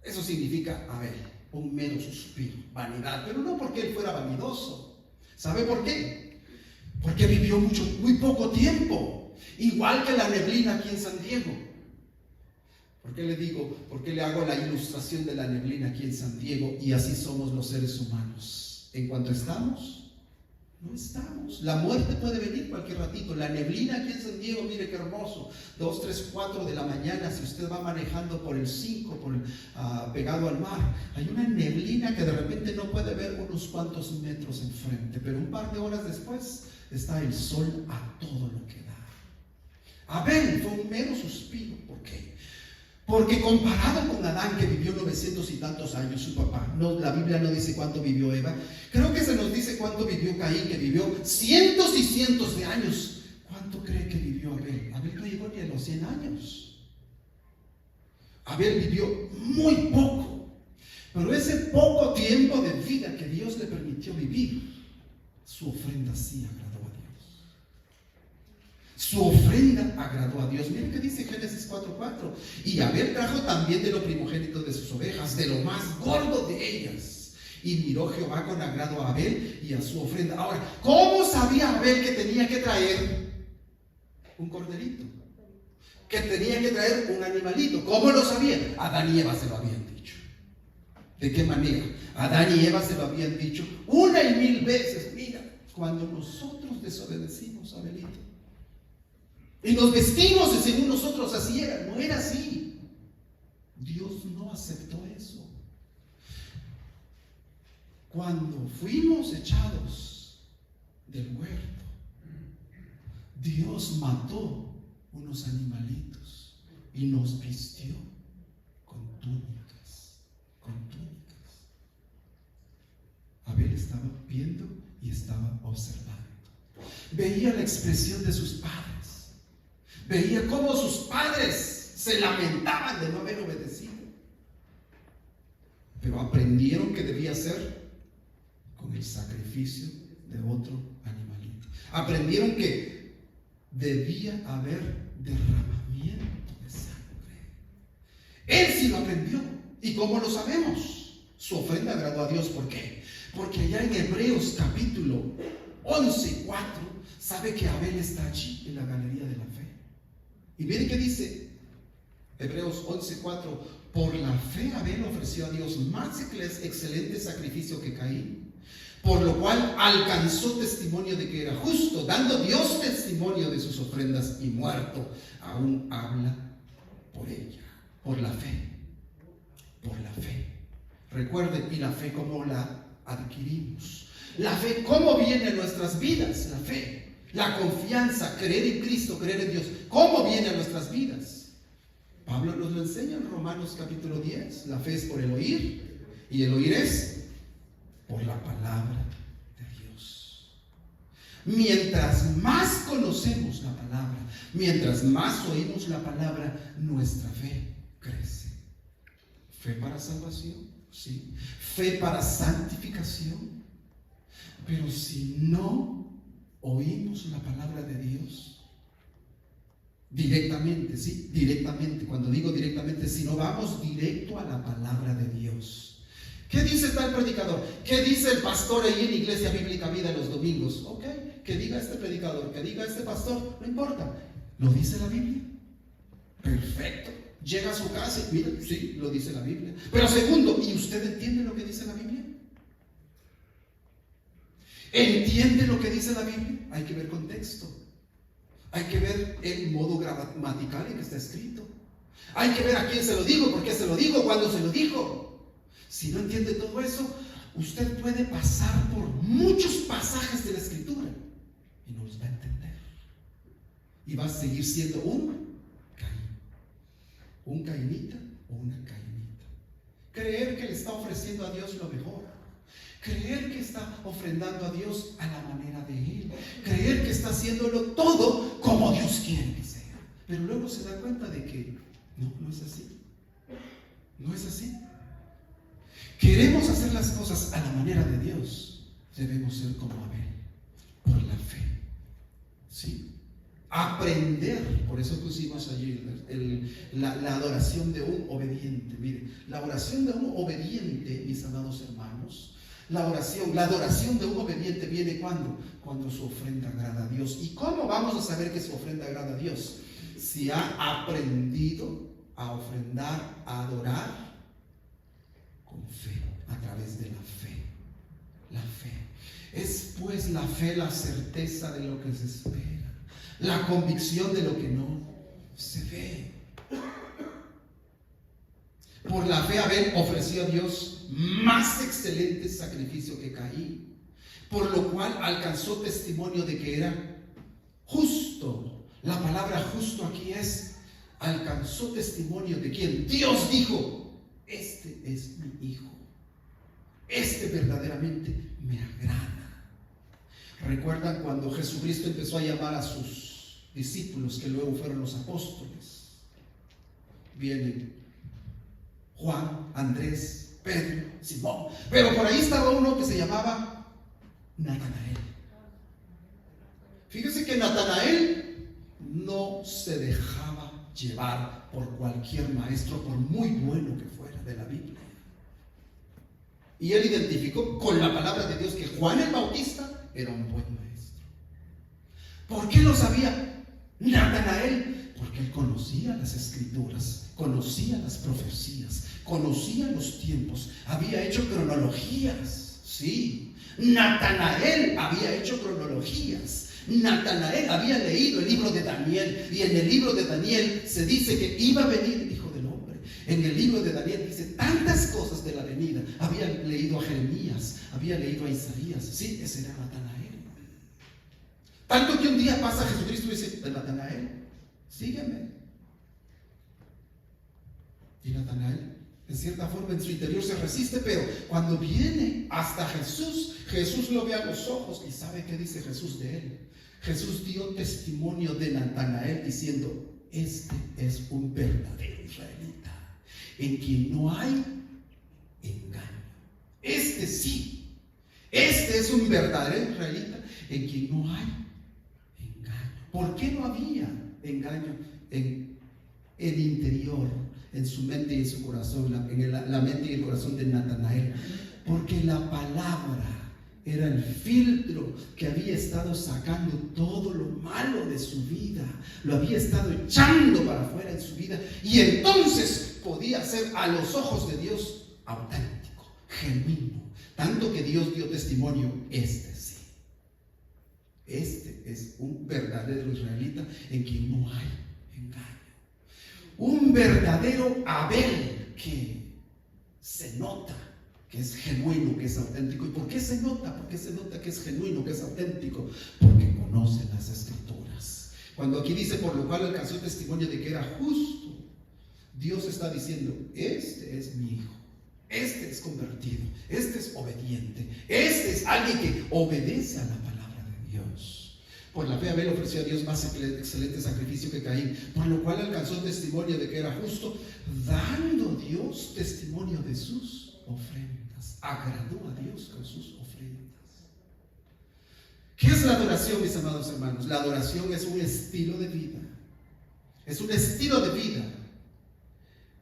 Eso significa Abel, un mero suspiro, vanidad. Pero no porque él fuera vanidoso. ¿Sabe por qué? Porque vivió muy poco tiempo. Igual que la neblina aquí en San Diego. ¿Por qué le digo? ¿Por qué le hago la ilustración de la neblina aquí en San Diego? Y así somos los seres humanos. En cuanto estamos, no estamos. La muerte puede venir cualquier ratito. La neblina aquí en San Diego, mire qué hermoso. 2, 3, 4 de la mañana, si usted va manejando por el 5, pegado al mar, hay una neblina que de repente no puede ver unos cuantos metros enfrente, pero un par de horas después está el sol a todo lo que da. Abel fue un mero suspiro. ¿Por qué? Porque comparado con Adán, que vivió 900 y tantos años, su papá, no, la Biblia no dice cuánto vivió Eva, creo que se nos dice cuánto vivió Caín, que vivió cientos y cientos de años. ¿Cuánto cree que vivió Abel? Abel no llegó ni a los 100 años. Abel vivió muy poco, pero ese poco tiempo de vida que Dios le permitió vivir, su ofrenda sí agradó a Dios. Su ofrenda agradó a Dios. Miren que dice Génesis 4:4. Y Abel trajo también de lo primogénito de sus ovejas, de lo más gordo de ellas. Y miró Jehová con agrado a Abel y a su ofrenda. Ahora, ¿cómo sabía Abel que tenía que traer un corderito? Que tenía que traer un animalito. ¿Cómo lo sabía? Adán y Eva se lo habían dicho. ¿De qué manera? Adán y Eva se lo habían dicho 1,000 veces. Mira, cuando nosotros desobedecimos a Abelito y nos vestimos y según nosotros así era, no era así. Dios no aceptó eso. Cuando fuimos echados del huerto, Dios mató unos animalitos y nos vistió con túnicas, Abel estaba viendo y estaba observando. Veía la expresión de sus padres. Veía cómo sus padres se lamentaban de no haber obedecido. Pero aprendieron que debía ser con el sacrificio de otro animalito. Aprendieron que debía haber derramamiento de sangre. Él sí lo aprendió. ¿Y cómo lo sabemos? Su ofrenda agradó a Dios. ¿Por qué? Porque allá en Hebreos capítulo 11:4 sabe que Abel está allí en la galería de la fe. Y miren qué dice Hebreos 11:4. Por la fe Abel ofreció a Dios más excelente sacrificio que Caín, por lo cual alcanzó testimonio de que era justo, dando Dios testimonio de sus ofrendas, y muerto aún habla por ella. Por la fe. Recuerden, ¿y la fe cómo la adquirimos? La fe, ¿cómo viene a nuestras vidas? La fe, la confianza, creer en Cristo, creer en Dios, ¿cómo viene a nuestras vidas? Pablo nos lo enseña en Romanos capítulo 10. La fe es por el oír, y el oír es por la palabra de Dios. Mientras más conocemos la palabra, mientras más oímos la palabra, nuestra fe crece. Fe para salvación, sí. Fe para santificación. Pero si no oímos la palabra de Dios directamente, sí, directamente, cuando digo directamente, si no vamos directo a la palabra de Dios. ¿Qué dice tal predicador? ¿Qué dice el pastor ahí en Iglesia Bíblica Vida los domingos? Ok, que diga este predicador, que diga este pastor, no importa. ¿Lo dice la Biblia? Perfecto. Llega a su casa y mira, sí, lo dice la Biblia. Pero segundo, ¿y usted entiende lo que dice la Biblia? ¿Entiende lo que dice la Biblia? Hay que ver contexto. Hay que ver el modo gramatical en que está escrito. Hay que ver a quién se lo digo, por qué se lo digo, cuándo se lo dijo. Si no entiende todo eso, usted puede pasar por muchos pasajes de la Escritura y no los va a entender. Y va a seguir siendo un Caín. Un cainita o una cainita. Creer que le está ofreciendo a Dios lo mejor. Creer que está ofrendando a Dios a la manera de Él. Creer que está haciéndolo todo como Dios quiere que sea. Pero luego se da cuenta de que no es así. No es así. Queremos hacer las cosas a la manera de Dios. Debemos ser como Abel, por la fe. ¿Sí? Aprender. Por eso pusimos allí la adoración de un obediente. Miren, la oración de un obediente, mis amados hermanos, la adoración de un obediente viene cuando su ofrenda agrada a Dios. ¿Y cómo vamos a saber que su ofrenda agrada a Dios? Si ha aprendido a ofrendar, a adorar con fe, a través de la fe. La fe. Es pues la fe la certeza de lo que se espera, la convicción de lo que no se ve. Por la fe Abel ofreció a Dios más excelente sacrificio que Caín, por lo cual alcanzó testimonio de que era justo. La palabra justo aquí es, alcanzó testimonio de quien Dios dijo, este es mi hijo, este verdaderamente me agrada. ¿Recuerdan cuando Jesucristo empezó a llamar a sus discípulos, que luego fueron los apóstoles? Vienen Juan, Andrés, Pedro, Simón, pero por ahí estaba uno que se llamaba Natanael. Fíjese que Natanael no se dejaba llevar por cualquier maestro, por muy bueno que fuera de la Biblia. Y él identificó con la palabra de Dios que Juan el Bautista era un buen maestro. ¿Por qué lo sabía Natanael? Porque él conocía las escrituras, conocía las profecías, conocía los tiempos, había hecho cronologías. Sí, Natanael había hecho cronologías. Natanael había leído el libro de Daniel, y en el libro de Daniel se dice que iba a venir el Hijo del Hombre. En el libro de Daniel dice tantas cosas de la venida. Había leído a Jeremías, había leído a Isaías. Sí, ese era Natanael. Tanto que un día pasa Jesucristo y dice: Natanael, sígueme. Y Natanael, en cierta forma, en su interior se resiste, pero cuando viene hasta Jesús, Jesús lo ve a los ojos. ¿Y sabe qué dice Jesús de él? Jesús dio testimonio de Natanael diciendo: este es un verdadero israelita, en quien no hay engaño. Este sí, este es un verdadero israelita, en quien no hay engaño. ¿Por qué no había engaño en el interior, en su mente y en su corazón, en la mente y el corazón de Natanael? Porque la palabra era el filtro que había estado sacando todo lo malo de su vida, lo había estado echando para afuera en su vida, y entonces podía ser a los ojos de Dios auténtico, genuino, tanto que Dios dio testimonio: este sí, este es un verdadero israelita en quien no hay engaño, un verdadero Abel que se nota que es genuino, que es auténtico. ¿Y por qué se nota? ¿Por qué se nota que es genuino, que es auténtico? Porque conoce las escrituras. Cuando aquí dice: por lo cual alcanzó testimonio de que era justo, Dios está diciendo: este es mi hijo, este es convertido, este es obediente, este es alguien que obedece a la palabra de Dios. Por la fe Abel ofreció a Dios más excelente sacrificio que Caín, por lo cual alcanzó testimonio de que era justo, dando Dios testimonio de sus ofrendas. Agradó a Dios con sus ofrendas. ¿Qué es la adoración, mis amados hermanos? La adoración es un estilo de vida. Es un estilo de vida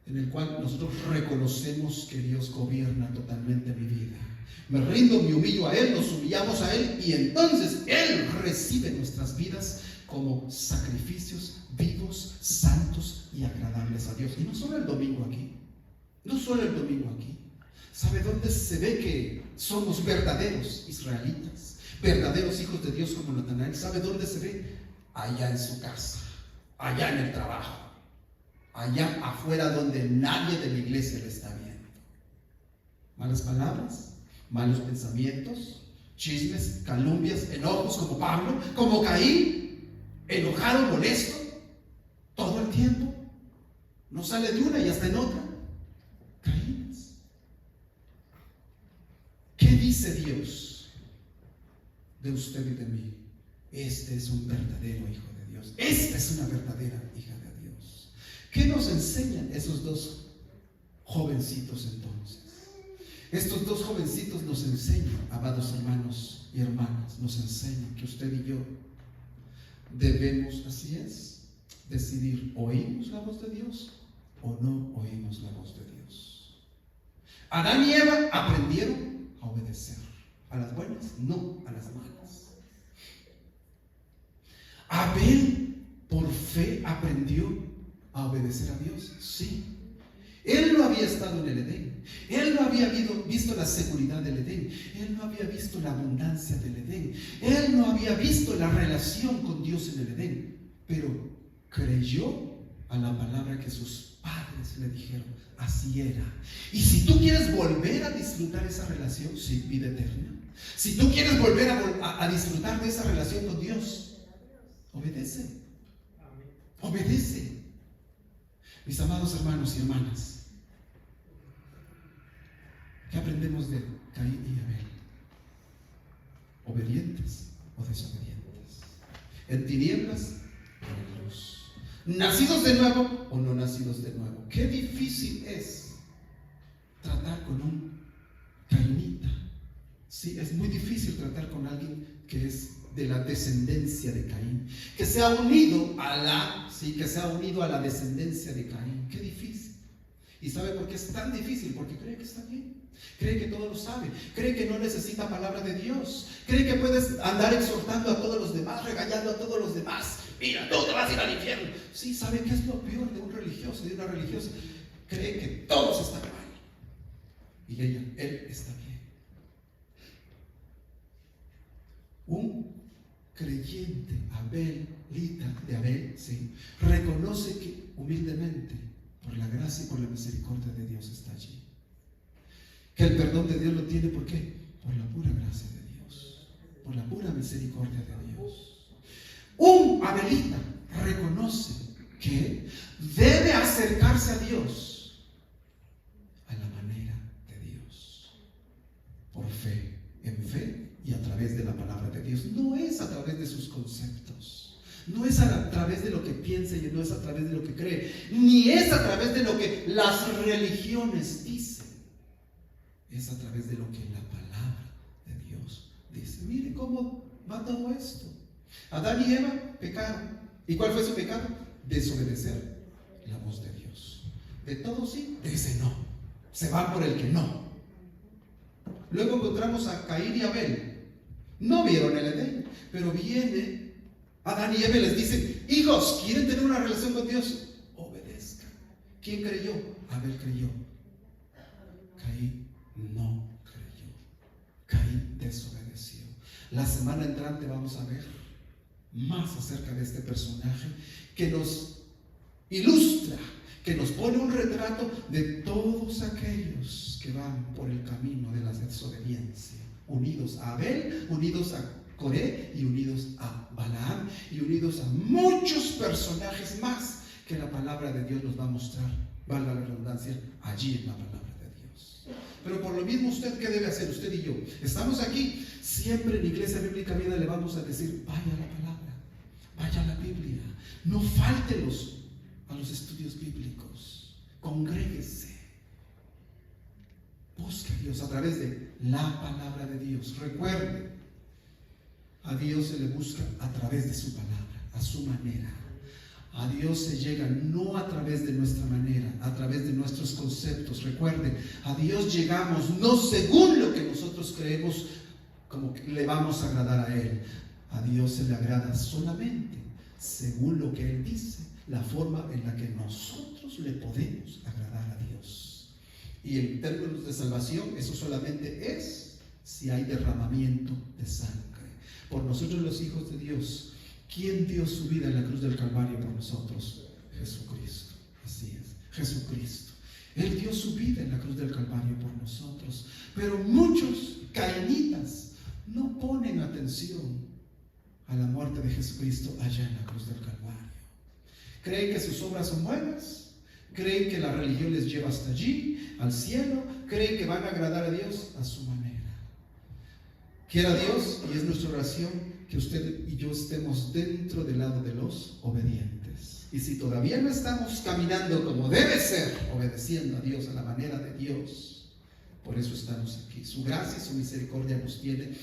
en el cual nosotros reconocemos que Dios gobierna totalmente mi vida. Me rindo, me humillo a Él, nos humillamos a Él, y entonces Él recibe nuestras vidas como sacrificios vivos, santos y agradables a Dios. Y no solo el domingo aquí, no solo el domingo aquí. ¿Sabe dónde se ve que somos verdaderos israelitas, verdaderos hijos de Dios como Natanael? ¿Sabe dónde se ve? Allá en su casa, allá en el trabajo, allá afuera donde nadie de la iglesia le está viendo. Malas palabras, malos pensamientos, chismes, calumnias, enojos como Pablo, como Caín, enojado, molesto, todo el tiempo. No sale de una y hasta en otra. Caín. ¿Qué dice Dios de usted y de mí? Este es un verdadero hijo de Dios. Esta es una verdadera hija de Dios. ¿Qué nos enseñan esos dos jovencitos entonces? Estos dos jovencitos nos enseñan, amados hermanos y hermanas, nos enseñan que usted y yo debemos, así es, decidir: ¿oímos la voz de Dios o no oímos la voz de Dios? Adán y Eva aprendieron a obedecer, a las buenas, no a las malas. Abel por fe aprendió a obedecer a Dios, sí. Él no había estado en el Edén, él no había visto la seguridad del Edén, él no había visto la abundancia del Edén, él no había visto la relación con Dios en el Edén, pero creyó a la palabra que sus padres le dijeron. Así era. Y si tú quieres volver a disfrutar esa relación, sí, vida eterna. Si tú quieres volver a disfrutar de esa relación con Dios, obedece. obedece. Mis amados hermanos y hermanas, ¿qué aprendemos de Caín y Abel? ¿Obedientes o desobedientes? ¿En tinieblas o en luz? ¿Nacidos de nuevo o no nacidos de nuevo? Qué difícil es tratar con un cainita. Sí, es muy difícil tratar con alguien que es de la descendencia de Caín, que se ha unido a la descendencia de Caín. Qué difícil. ¿Y sabe por qué es tan difícil? Porque cree que está bien, cree que todo lo sabe, cree que no necesita palabra de Dios, cree que puedes andar exhortando a todos los demás, regañando a todos los demás. Mira, tú te vas a ir al infierno. Sí, ¿sabe qué es lo peor de un religioso, de una religiosa? Cree que todos están mal y él está bien. Un creyente abelita de Abel, sí, reconoce que humildemente, por la gracia y por la misericordia de Dios, está allí. Que el perdón de Dios lo tiene, ¿por qué? Por la pura gracia de Dios, por la pura misericordia de Dios. Un abelita reconoce que debe acercarse a Dios a la manera de Dios, por fe, en fe y a través de la palabra de Dios. No es a través de sus conceptos, no es a través de lo que piensa y no es a través de lo que cree, ni es a través de lo que las religiones dicen. Es a través de lo que la palabra de Dios dice. Mire cómo va todo esto. Adán y Eva pecaron. ¿Y cuál fue su pecado? Desobedecer la voz de Dios. De todo sí, de ese no. Se van por el que no. Luego encontramos a Caín y Abel. No vieron el Edén, pero viene Adán y Eva y les dicen: hijos, ¿quieren tener una relación con Dios? Obedezcan. ¿Quién creyó? Abel creyó. Caín no creyó. Caín desobedeció. La semana entrante vamos a ver más acerca de este personaje que nos ilustra, que nos pone un retrato de todos aquellos que van por el camino de la desobediencia, unidos a Abel, unidos a Coré y unidos a Balaam y unidos a muchos personajes más que la palabra de Dios nos va a mostrar, valga la redundancia, allí en la palabra de Dios. Pero por lo mismo, ¿usted qué debe hacer? Usted y yo estamos aquí, siempre en Iglesia Bíblica Vida le vamos a decir: vaya a la palabra, vaya a la Biblia, no falte a los estudios bíblicos, congréguese, busque a Dios a través de la palabra de Dios. Recuerde, a Dios se le busca a través de su palabra, a su manera. A Dios se llega no a través de nuestra manera, a través de nuestros conceptos. Recuerde, a Dios llegamos no según lo que nosotros creemos como que le vamos a agradar a Él. A Dios se le agrada solamente según lo que Él dice, la forma en la que nosotros le podemos agradar a Dios. Y en términos de salvación, eso solamente es si hay derramamiento de sangre. Por nosotros los hijos de Dios, ¿quién dio su vida en la cruz del Calvario por nosotros? Jesucristo. Así es, Jesucristo. Él dio su vida en la cruz del Calvario por nosotros. Pero muchos cainitas no ponen atención a la muerte de Jesucristo allá en la cruz del Calvario. Creen que sus obras son buenas, creen que la religión les lleva hasta allí, al cielo, creen que van a agradar a Dios a su manera. Quiera Dios, y es nuestra oración, que usted y yo estemos dentro del lado de los obedientes. Y si todavía no estamos caminando como debe ser, obedeciendo a Dios a la manera de Dios, por eso estamos aquí. Su gracia y su misericordia nos tiene,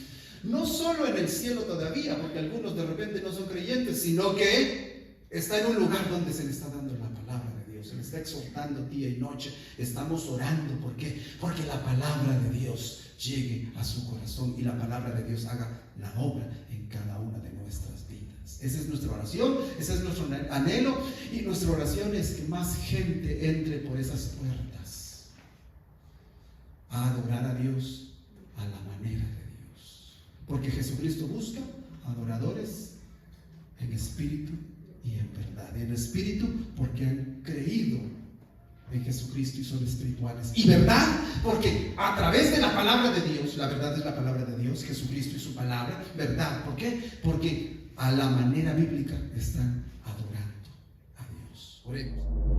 no solo en el cielo todavía, porque algunos de repente no son creyentes, sino que está en un lugar donde se le está dando la palabra de Dios, se le está exhortando día y noche. Estamos orando, ¿por qué? Porque la palabra de Dios llegue a su corazón y la palabra de Dios haga la obra en cada una de nuestras vidas. Esa es nuestra oración, ese es nuestro anhelo, y nuestra oración es que más gente entre por esas puertas a adorar a Dios a la manera de Dios, porque Jesucristo busca adoradores en espíritu y en verdad. En espíritu porque han creído en Jesucristo y son espirituales, y verdad porque a través de la palabra de Dios, la verdad es la palabra de Dios, Jesucristo y su palabra, verdad. ¿Por qué? Porque a la manera bíblica están adorando a Oremos.